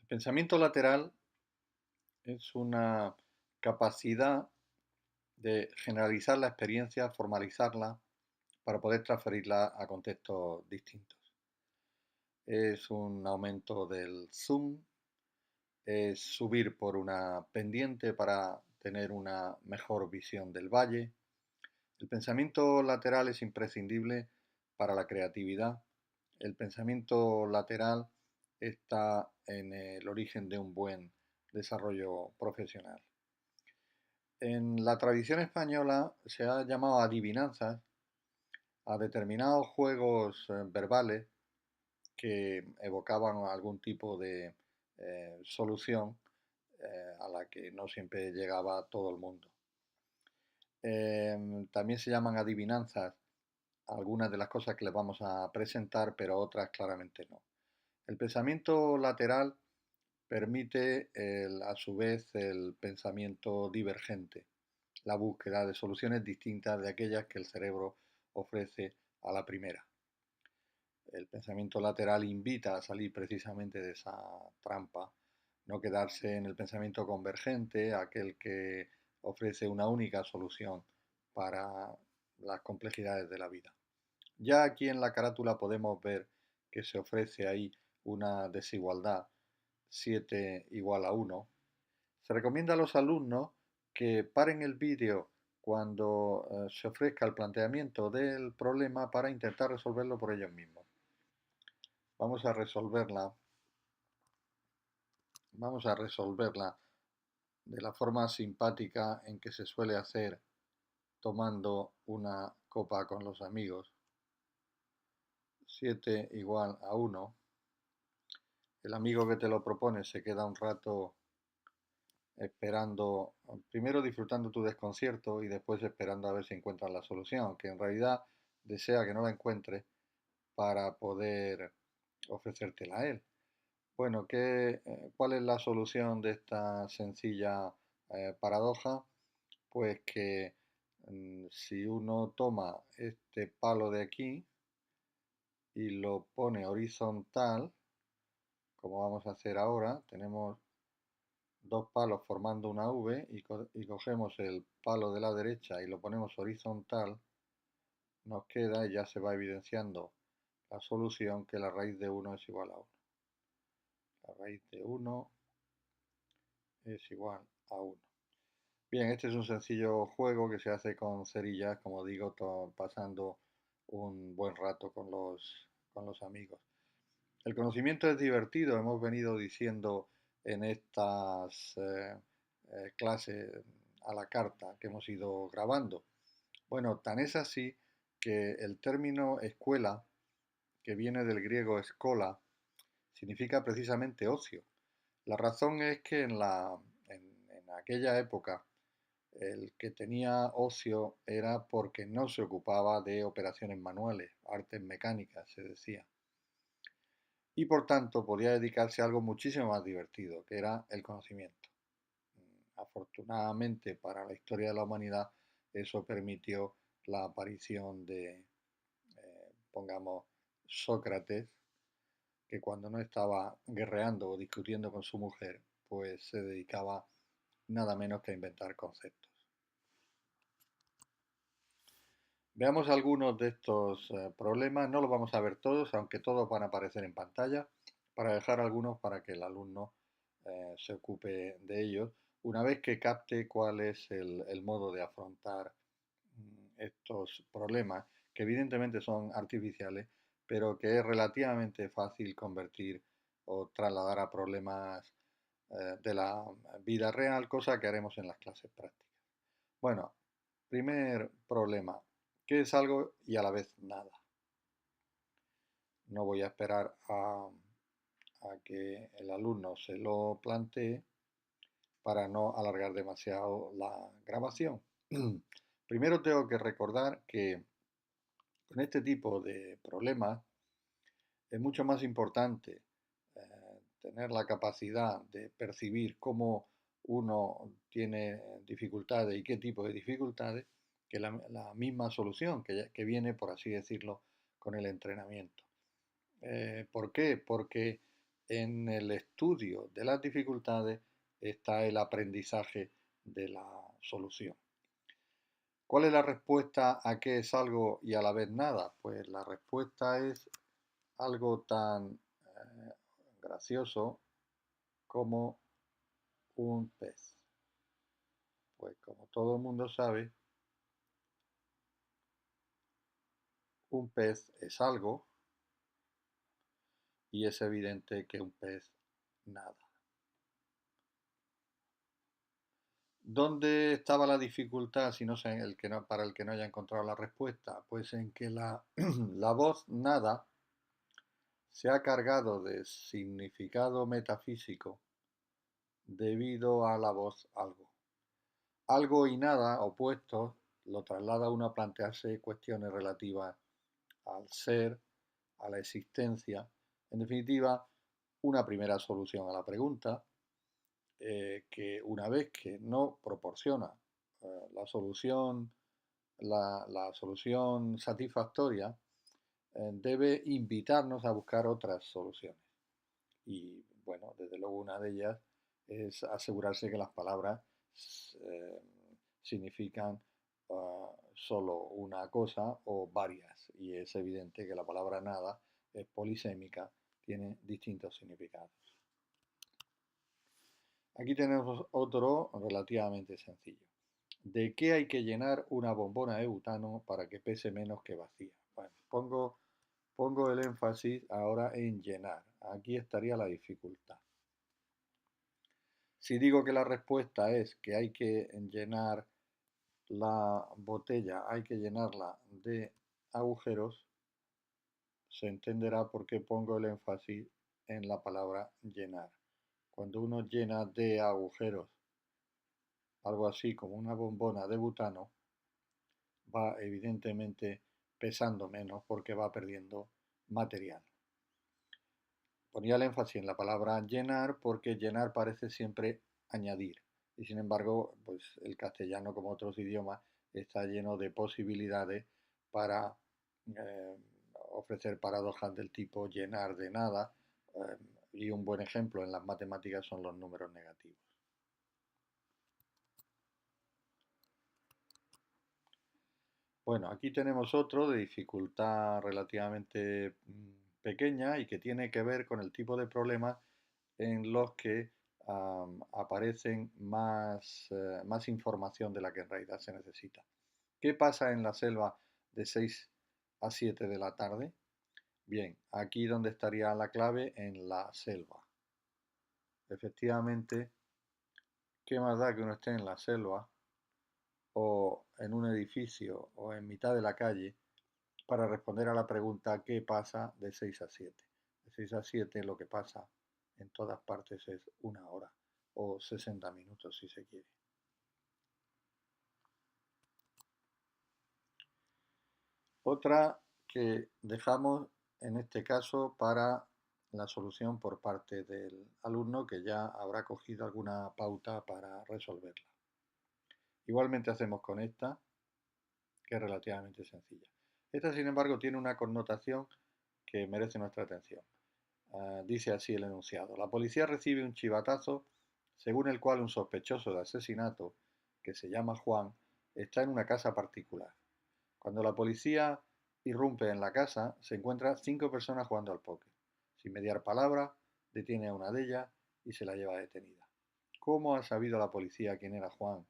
Pensamiento lateral es una capacidad de generalizar la experiencia, formalizarla para poder transferirla a contextos distintos. Es un aumento del zoom, es subir por una pendiente para tener una mejor visión del valle. El pensamiento lateral es imprescindible para la creatividad. El pensamiento lateral está en el origen de un buen desarrollo profesional. En la tradición española se ha llamado adivinanzas a determinados juegos verbales que evocaban algún tipo de solución a la que no siempre llegaba todo el mundo. También se llaman adivinanzas algunas de las cosas que les vamos a presentar, pero otras claramente no. El pensamiento lateral permite a su vez el pensamiento divergente, la búsqueda de soluciones distintas de aquellas que el cerebro ofrece a la primera. El pensamiento lateral invita a salir precisamente de esa trampa, no quedarse en el pensamiento convergente, aquel que ofrece una única solución para las complejidades de la vida. Ya aquí en la carátula podemos ver que se ofrece ahí una desigualdad 7 igual a 1. Se recomienda a los alumnos que paren el vídeo cuando se ofrezca el planteamiento del problema para intentar resolverlo por ellos mismos. Vamos a resolverla, vamos a resolverla de la forma simpática en que se suele hacer tomando una copa con los amigos. 7 igual a 1. El amigo que te lo propone se queda un rato esperando, primero disfrutando tu desconcierto y después esperando a ver si encuentras la solución, aunque en realidad desea que no la encuentres para poder ofrecértela a él. Bueno, ¿cuál es la solución de esta sencilla paradoja? Pues que si uno toma este palo de aquí y lo pone horizontal, como vamos a hacer ahora, tenemos dos palos formando una V y cogemos el palo de la derecha y lo ponemos horizontal, nos queda y ya se va evidenciando la solución que la raíz de 1 es igual a 1. La raíz de 1 es igual a 1. Bien, este es un sencillo juego que se hace con cerillas, como digo, pasando un buen rato con los amigos. El conocimiento es divertido, hemos venido diciendo en estas clases a la carta que hemos ido grabando. Bueno, tan es así que el término escuela, que viene del griego escola, significa precisamente ocio. La razón es que en aquella época el que tenía ocio era porque no se ocupaba de operaciones manuales, artes mecánicas, se decía. Y por tanto podía dedicarse a algo muchísimo más divertido, que era el conocimiento. Afortunadamente para la historia de la humanidad eso permitió la aparición de, pongamos, Sócrates, que cuando no estaba guerreando o discutiendo con su mujer, pues se dedicaba nada menos que a inventar conceptos. Veamos algunos de estos problemas, no los vamos a ver todos, aunque todos van a aparecer en pantalla, para dejar algunos para que el alumno se ocupe de ellos, una vez que capte cuál es el modo de afrontar estos problemas, que evidentemente son artificiales, pero que es relativamente fácil convertir o trasladar a problemas de la vida real, cosa que haremos en las clases prácticas. Bueno, primer problema, ¿qué es algo y a la vez nada? No voy a esperar a que el alumno se lo plantee para no alargar demasiado la grabación. Primero tengo que recordar que con este tipo de problemas es mucho más importante tener la capacidad de percibir cómo uno tiene dificultades y qué tipo de dificultades que la misma solución que viene, por así decirlo, con el entrenamiento. ¿Por qué? Porque en el estudio de las dificultades está el aprendizaje de la solución. ¿Cuál es la respuesta a qué es algo y a la vez nada? Pues la respuesta es algo tan gracioso como un pez. Pues como todo el mundo sabe, un pez es algo y es evidente que un pez nada. ¿Dónde estaba la dificultad si no sé, para el que no haya encontrado la respuesta? Pues en que la voz nada se ha cargado de significado metafísico debido a la voz algo. Algo y nada, opuestos, lo traslada uno a plantearse cuestiones relativas al ser, a la existencia, en definitiva, una primera solución a la pregunta, que una vez que no proporciona la solución, la solución satisfactoria, debe invitarnos a buscar otras soluciones. Y bueno, desde luego una de ellas es asegurarse que las palabras eh, significan solo una cosa o varias. Y es evidente que la palabra nada es polisémica, tiene distintos significados. Aquí tenemos otro relativamente sencillo. ¿De qué hay que llenar una bombona de butano para que pese menos que vacía? Bueno, pongo el énfasis ahora en llenar. Aquí estaría la dificultad. Si digo que la respuesta es que hay que llenar la botella, hay que llenarla de agujeros, se entenderá por qué pongo el énfasis en la palabra llenar. Cuando uno llena de agujeros algo así como una bombona de butano, va evidentemente pesando menos porque va perdiendo material. Ponía el énfasis en la palabra llenar porque llenar parece siempre añadir. Y sin embargo, pues el castellano, como otros idiomas, está lleno de posibilidades para eh, ofrecer paradojas del tipo llenar de nada. Y un buen ejemplo en las matemáticas son los números negativos. Bueno, aquí tenemos otro de dificultad relativamente pequeña y que tiene que ver con el tipo de problemas en los que aparecen más información de la que en realidad se necesita. ¿Qué pasa en la selva de 6 a 7 de la tarde? Bien, aquí donde estaría la clave en la selva. Efectivamente, ¿qué más da que uno esté en la selva o en un edificio o en mitad de la calle para responder a la pregunta ¿qué pasa de 6 a 7? De 6 a 7 lo que pasa en todas partes es una hora o 60 minutos si se quiere. Otra que dejamos en este caso para la solución por parte del alumno que ya habrá cogido alguna pauta para resolverla. Igualmente hacemos con esta, que es relativamente sencilla. Esta, sin embargo, tiene una connotación que merece nuestra atención. Dice así el enunciado. La policía recibe un chivatazo según el cual un sospechoso de asesinato, que se llama Juan, está en una casa particular. Cuando la policía irrumpe en la casa, se encuentra 5 personas jugando al póker. Sin mediar palabra, detiene a una de ellas y se la lleva detenida. ¿Cómo ha sabido la policía quién era Juan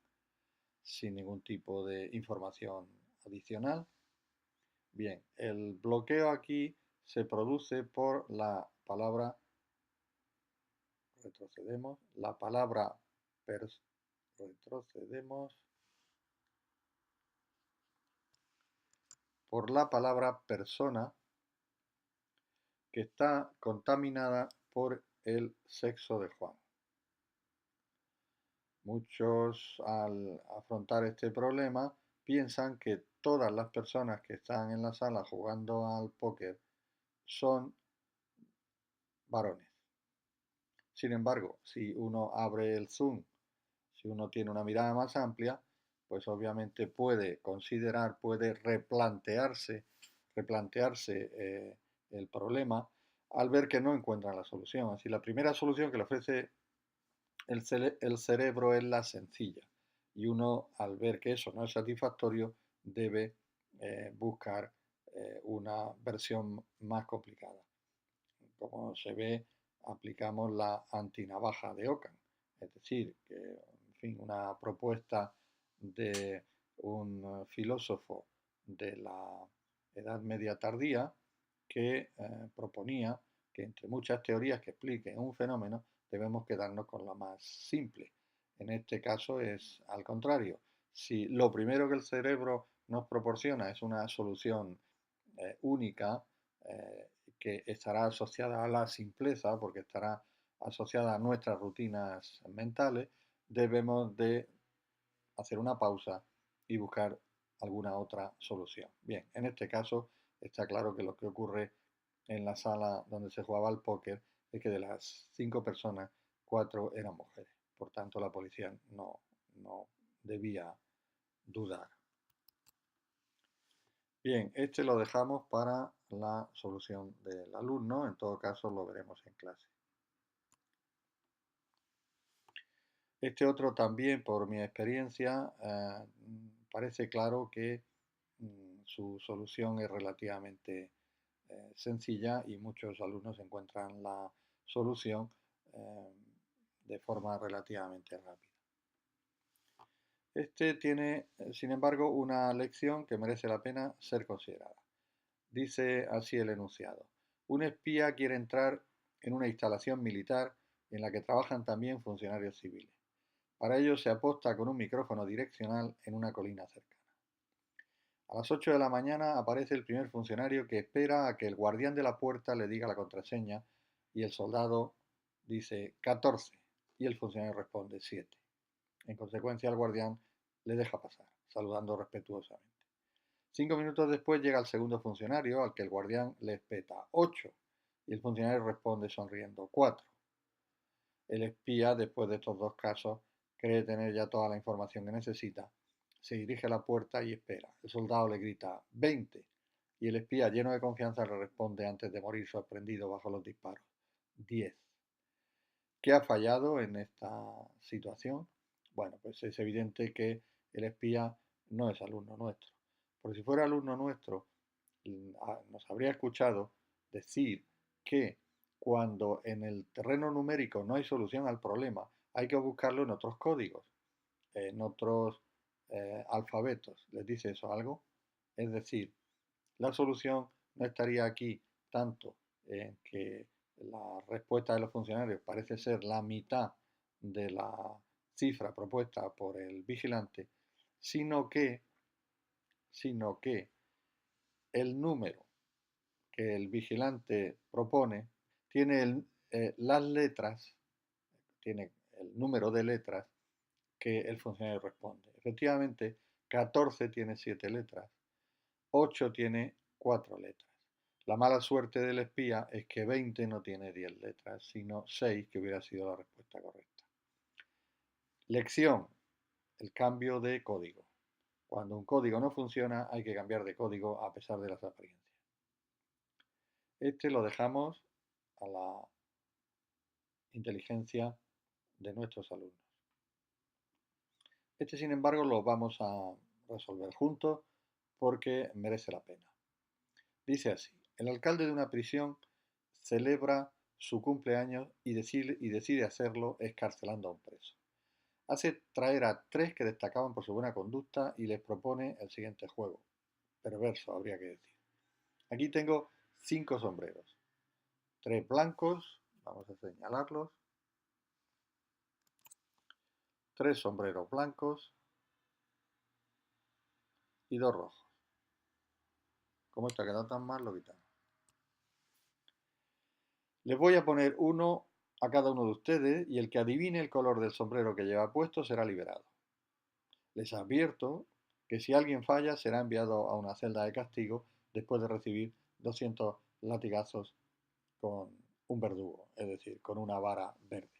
sin ningún tipo de información adicional? Bien, el bloqueo aquí se produce por la palabra, retrocedemos, retrocedemos, por la palabra persona que está contaminada por el sexo de Juan. Muchos al afrontar este problema piensan que todas las personas que están en la sala jugando al póker son varones. Sin embargo, si uno abre el zoom, si uno tiene una mirada más amplia, pues obviamente puede considerar, puede replantearse el problema al ver que no encuentran la solución. Así, la primera solución que le ofrece el cerebro es la sencilla y uno, al ver que eso no es satisfactorio, debe buscar una versión más complicada. Como se ve, aplicamos la antinavaja de Ockham, es decir, que, en fin, una propuesta de un filósofo de la Edad Media tardía que proponía que entre muchas teorías que expliquen un fenómeno debemos quedarnos con la más simple. En este caso es al contrario. Si lo primero que el cerebro nos proporciona es una solución única, que estará asociada a la simpleza, porque estará asociada a nuestras rutinas mentales, debemos de hacer una pausa y buscar alguna otra solución. Bien, en este caso está claro que lo que ocurre en la sala donde se jugaba al póker es que de las 5 personas, 4 eran mujeres. Por tanto, la policía no debía dudar. Bien, este lo dejamos para la solución del alumno, en todo caso lo veremos en clase. Este otro también, por mi experiencia, parece claro que su solución es relativamente sencilla y muchos alumnos encuentran la solución eh, de forma relativamente rápida. Este tiene, sin embargo, una lección que merece la pena ser considerada. Dice así el enunciado. Un espía quiere entrar en una instalación militar en la que trabajan también funcionarios civiles. Para ello se aposta con un micrófono direccional en una colina cercana. A las 8 de la mañana aparece el primer funcionario que espera a que el guardián de la puerta le diga la contraseña y el soldado dice 14 y el funcionario responde 7. En consecuencia, el guardián le deja pasar, saludando respetuosamente. 5 minutos después llega el segundo funcionario, al que el guardián le espeta 8 y el funcionario responde sonriendo 4. El espía, después de estos dos casos, cree tener ya toda la información que necesita, se dirige a la puerta y espera. El soldado le grita 20 y el espía, lleno de confianza, le responde antes de morir sorprendido bajo los disparos 10. ¿Qué ha fallado en esta situación? Bueno, pues es evidente que el espía no es alumno nuestro. Porque si fuera alumno nuestro, nos habría escuchado decir que cuando en el terreno numérico no hay solución al problema, hay que buscarlo en otros códigos, en otros alfabetos. ¿Les dice eso algo? Es decir, la solución no estaría aquí tanto en que la respuesta de los funcionarios parece ser la mitad de la cifra propuesta por el vigilante, sino que, sino que el número que el vigilante propone tiene las letras, tiene el número de letras que el funcionario responde. Efectivamente, 14 tiene 7 letras, 8 tiene 4 letras. La mala suerte del espía es que 20 no tiene 10 letras, sino 6, que hubiera sido la respuesta correcta. Lección: el cambio de código. Cuando un código no funciona, hay que cambiar de código a pesar de las apariencias. Este lo dejamos a la inteligencia de nuestros alumnos. Este, sin embargo, lo vamos a resolver juntos porque merece la pena. Dice así: el alcalde de una prisión celebra su cumpleaños y decide hacerlo excarcelando a un preso. Hace traer a 3 que destacaban por su buena conducta y les propone el siguiente juego. Perverso, habría que decir. Aquí tengo 5 sombreros. 3 blancos, vamos a señalarlos. 3 sombreros blancos y 2 rojos. Como esto ha quedado tan mal, lo quitamos. Les voy a poner uno a cada uno de ustedes y el que adivine el color del sombrero que lleva puesto será liberado. Les advierto que si alguien falla será enviado a una celda de castigo después de recibir 200 latigazos con un verdugo, es decir, con una vara verde.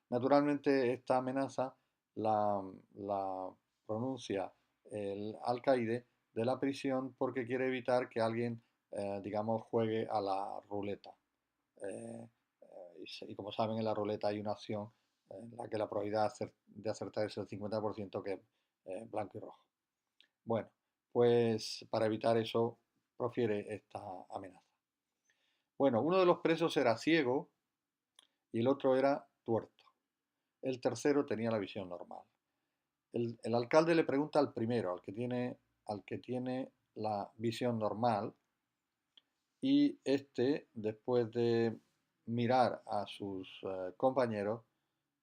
Naturalmente esta amenaza la pronuncia el alcaide de la prisión porque quiere evitar que alguien digamos, juegue a la ruleta. Y como saben, en la ruleta hay una opción en la que la probabilidad de acertar es el 50%, que es blanco y rojo. Bueno, pues para evitar eso, profiere esta amenaza. Bueno, uno de los presos era ciego y el otro era tuerto. El tercero tenía la visión normal. El alcalde le pregunta al primero, al que tiene la visión normal, y este, después de mirar a sus compañeros,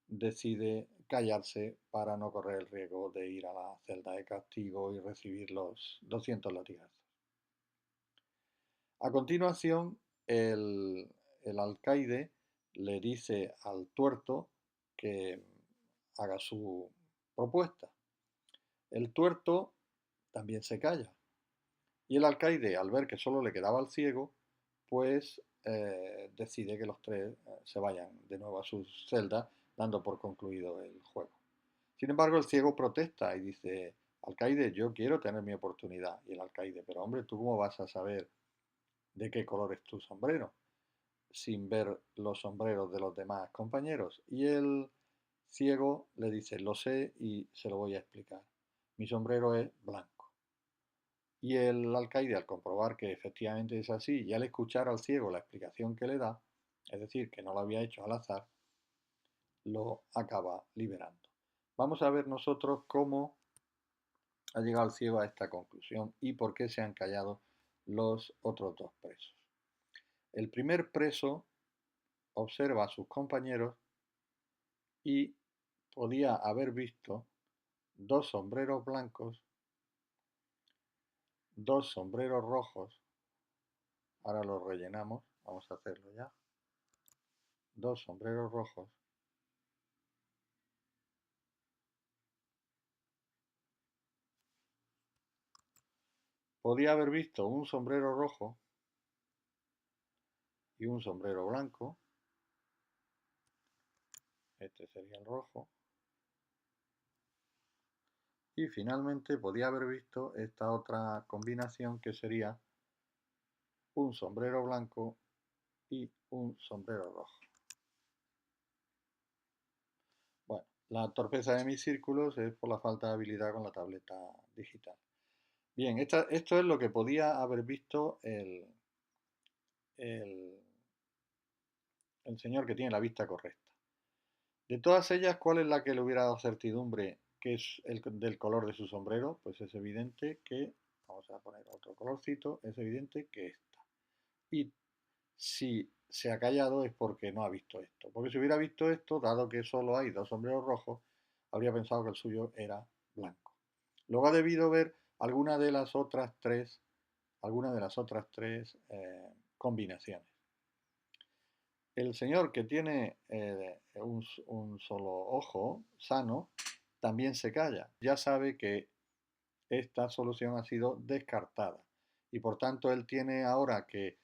decide callarse para no correr el riesgo de ir a la celda de castigo y recibir los 200 latigazos. A continuación, el alcaide le dice al tuerto que haga su propuesta. El tuerto también se calla. Y el alcaide, al ver que solo le quedaba el ciego, pues decide que los tres se vayan de nuevo a sus celdas, dando por concluido el juego. Sin embargo, el ciego protesta y dice: alcaide, yo quiero tener mi oportunidad. Y el alcaide: pero hombre, ¿tú cómo vas a saber de qué color es tu sombrero sin ver los sombreros de los demás compañeros? Y el ciego le dice: lo sé y se lo voy a explicar. Mi sombrero es blanco. Y el alcaide, al comprobar que efectivamente es así, y al escuchar al ciego la explicación que le da, es decir, que no lo había hecho al azar, lo acaba liberando. Vamos a ver nosotros cómo ha llegado el ciego a esta conclusión y por qué se han callado los otros dos presos. El primer preso observa a sus compañeros y podía haber visto dos sombreros blancos, dos sombreros rojos. Ahora los rellenamos, vamos a hacerlo ya. Dos sombreros rojos podía haber visto un sombrero rojo y un sombrero blanco. Este sería el rojo. Y finalmente podía haber visto esta otra combinación, que sería un sombrero blanco y un sombrero rojo. Bueno, la torpeza de mis círculos es por la falta de habilidad con la tableta digital. Bien, esto es lo que podía haber visto el, el señor que tiene la vista correcta. De todas ellas, ¿cuál es la que le hubiera dado certidumbre que es del color de su sombrero? Pues es evidente que, vamos a poner otro colorcito, es evidente que esta. Y si se ha callado es porque no ha visto esto. Porque si hubiera visto esto, dado que solo hay dos sombreros rojos, habría pensado que el suyo era blanco. Luego ha debido ver alguna de las otras tres, combinaciones. El señor que tiene un solo ojo sano también se calla. Ya sabe que esta solución ha sido descartada y por tanto él tiene ahora que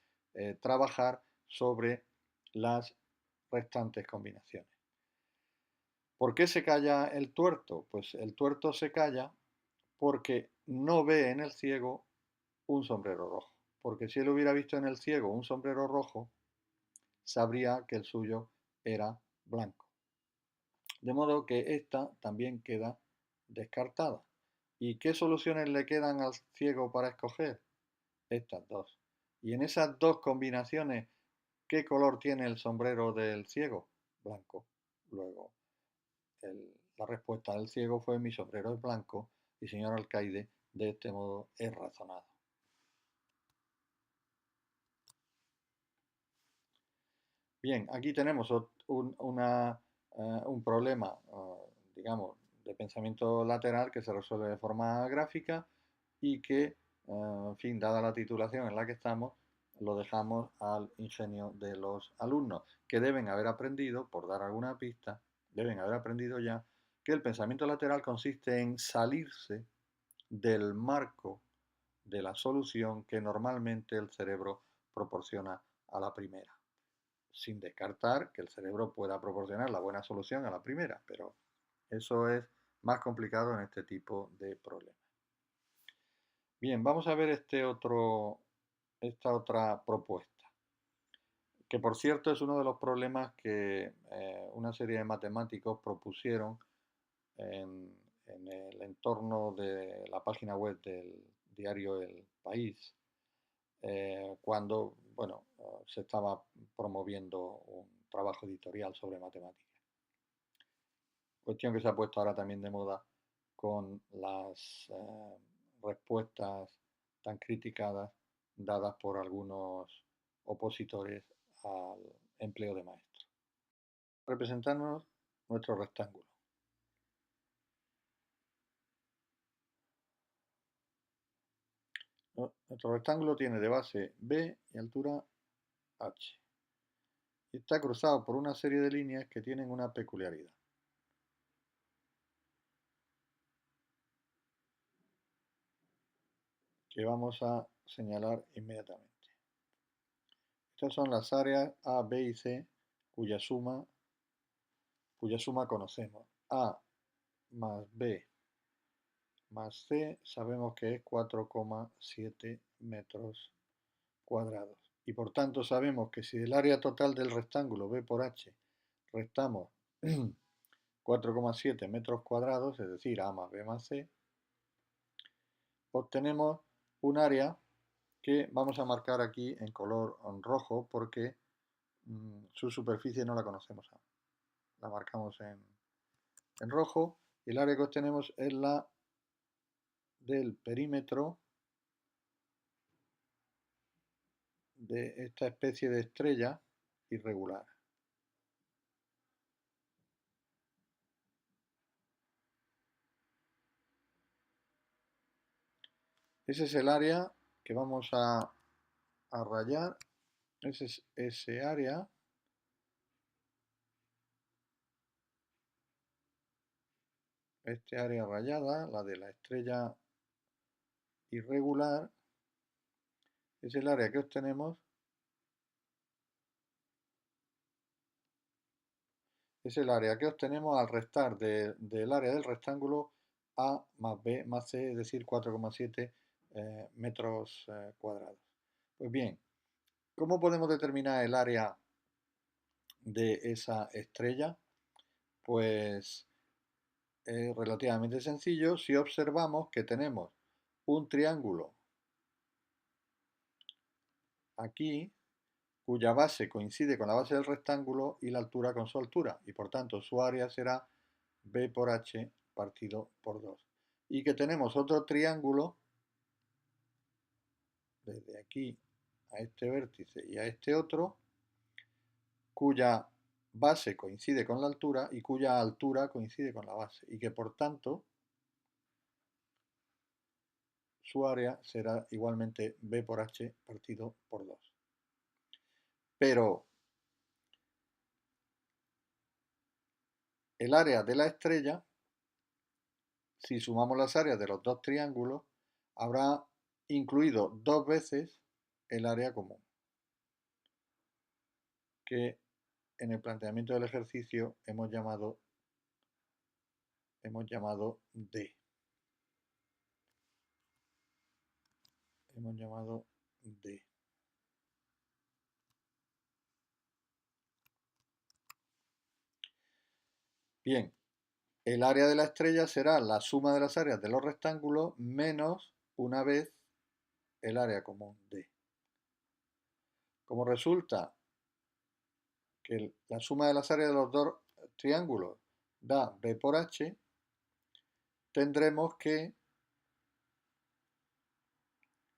trabajar sobre las restantes combinaciones. ¿Por qué se calla el tuerto? Pues el tuerto se calla porque no ve en el ciego un sombrero rojo. Porque si él hubiera visto en el ciego un sombrero rojo, sabría que el suyo era blanco. De modo que esta también queda descartada. ¿Y qué soluciones le quedan al ciego para escoger? Estas dos. Y en esas dos combinaciones, ¿qué color tiene el sombrero del ciego? Blanco. Luego, la respuesta del ciego fue: mi sombrero es blanco, y señor alcaide, de este modo es razonado. Bien, aquí tenemos un problema, digamos, de pensamiento lateral que se resuelve de forma gráfica y que, en fin, dada la titulación en la que estamos, lo dejamos al ingenio de los alumnos, que deben haber aprendido, por dar alguna pista, deben haber aprendido ya que el pensamiento lateral consiste en salirse del marco de la solución que normalmente el cerebro proporciona a la primera, sin descartar que el cerebro pueda proporcionar la buena solución a la primera, pero eso es más complicado en este tipo de problemas. Bien, vamos a ver este otro esta otra propuesta, que por cierto es uno de los problemas que una serie de matemáticos propusieron en, en el entorno de la página web del diario El País, cuando bueno, se estaba promoviendo un trabajo editorial sobre matemáticas. Cuestión que se ha puesto ahora también de moda con las respuestas tan criticadas dadas por algunos opositores al empleo de maestro. Representarnos nuestro rectángulo. Nuestro rectángulo tiene de base B y altura H. Y está cruzado por una serie de líneas que tienen una peculiaridad. Que vamos a señalar inmediatamente. Estas son las áreas A, B y C cuya suma conocemos. A más B más C sabemos que es 4,7 metros cuadrados. Y por tanto sabemos que si del área total del rectángulo B por H restamos 4,7 metros cuadrados, es decir, A más B más C, obtenemos un área que vamos a marcar aquí en color rojo porque su superficie no la conocemos aún. La marcamos en rojo y el área que obtenemos es la del perímetro de esta especie de estrella irregular. Ese es el área que vamos a rayar. Ese es ese área. Este área rayada, la de la estrella irregular, es el área que obtenemos. Es el área que obtenemos al restar del área del rectángulo A más B más C, es decir, 4,7 metros cuadrados. Pues bien, ¿cómo podemos determinar el área de esa estrella? Pues es relativamente sencillo si observamos que tenemos un triángulo aquí cuya base coincide con la base del rectángulo y la altura con su altura, y por tanto su área será B por H partido por 2. Y que tenemos otro triángulo desde aquí a este vértice y a este otro, cuya base coincide con la altura y cuya altura coincide con la base, y que por tanto su área será igualmente B por H partido por 2. Pero el área de la estrella, si sumamos las áreas de los dos triángulos, habrá incluido dos veces el área común, que en el planteamiento del ejercicio hemos llamado D. Hemos llamado D. Bien, el área de la estrella será la suma de las áreas de los rectángulos menos una vez el área común D. Como resulta que la suma de las áreas de los dos triángulos da B por H, tendremos que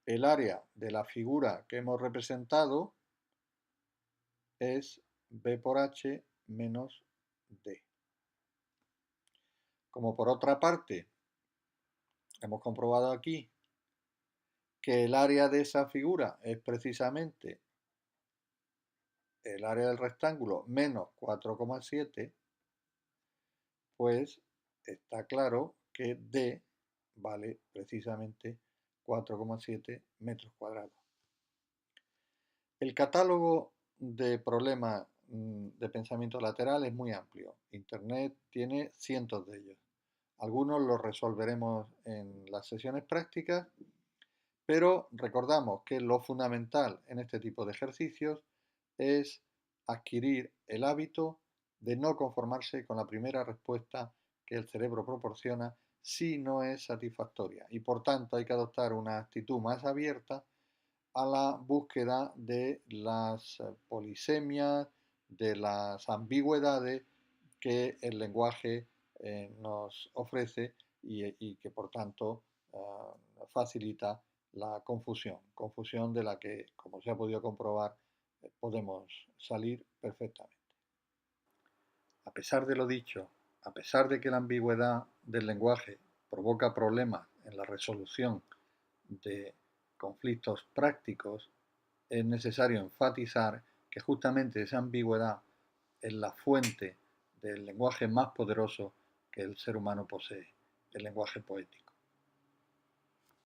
el área de la figura que hemos representado es B por H menos D. Como por otra parte hemos comprobado aquí que el área de esa figura es precisamente el área del rectángulo menos 4,7, pues está claro que D vale precisamente 4,7 metros cuadrados. El catálogo de problemas de pensamiento lateral es muy amplio. Internet tiene cientos de ellos. Algunos los resolveremos en las sesiones prácticas, Pero recordamos que lo fundamental en este tipo de ejercicios es adquirir el hábito de no conformarse con la primera respuesta que el cerebro proporciona si no es satisfactoria. Y por tanto hay que adoptar una actitud más abierta a la búsqueda de las polisemias, de las ambigüedades que el lenguaje nos ofrece y que por tanto facilita la confusión, confusión de la que, como se ha podido comprobar, podemos salir perfectamente. A pesar de lo dicho, a pesar de que la ambigüedad del lenguaje provoca problemas en la resolución de conflictos prácticos, es necesario enfatizar que justamente esa ambigüedad es la fuente del lenguaje más poderoso que el ser humano posee, el lenguaje poético.